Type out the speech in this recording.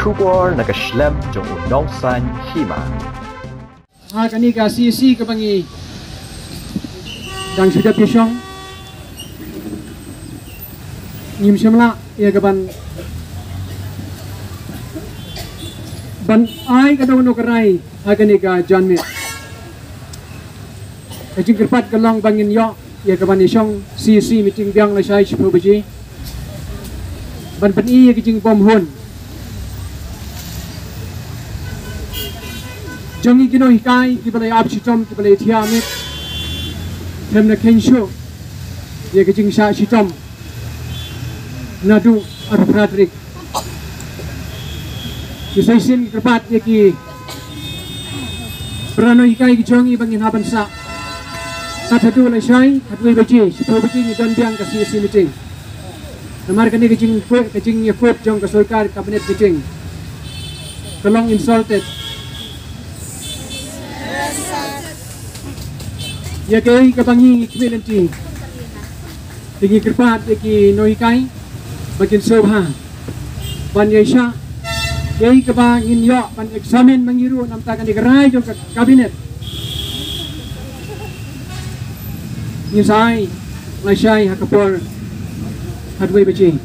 kubor nakaslem jong unongsan Hima. Kani ka CC kabangi dang sudah pisong nyim semla ya kaban ban ai kadang no kerai kani ka janmit kajing kerpat kalong bangin yo ya kaban isong CC meeting biang la sai chipo baji ban ban i kajing bom hun Jangi kino hikai kibalay absitom kibalay tiamit tem na kensho ye kajing sa sitom nadu ar Frederick kisaisin kerpat ye ki berano hikai ki jangi bangin haban sa katadu lay sai katway baji sipo baji ni don biang kasi si meeting namar kani kajing ye foot jong kasulkar cabinet meeting kalong insulted ya kay kabangi kibelenti tigi kerpat ki Nonghikai bakin sobha ban yesha kay kabangin yo ban examen mangiru namtakan di gerai jong kabinet nisai malaysia hakapor hadway baji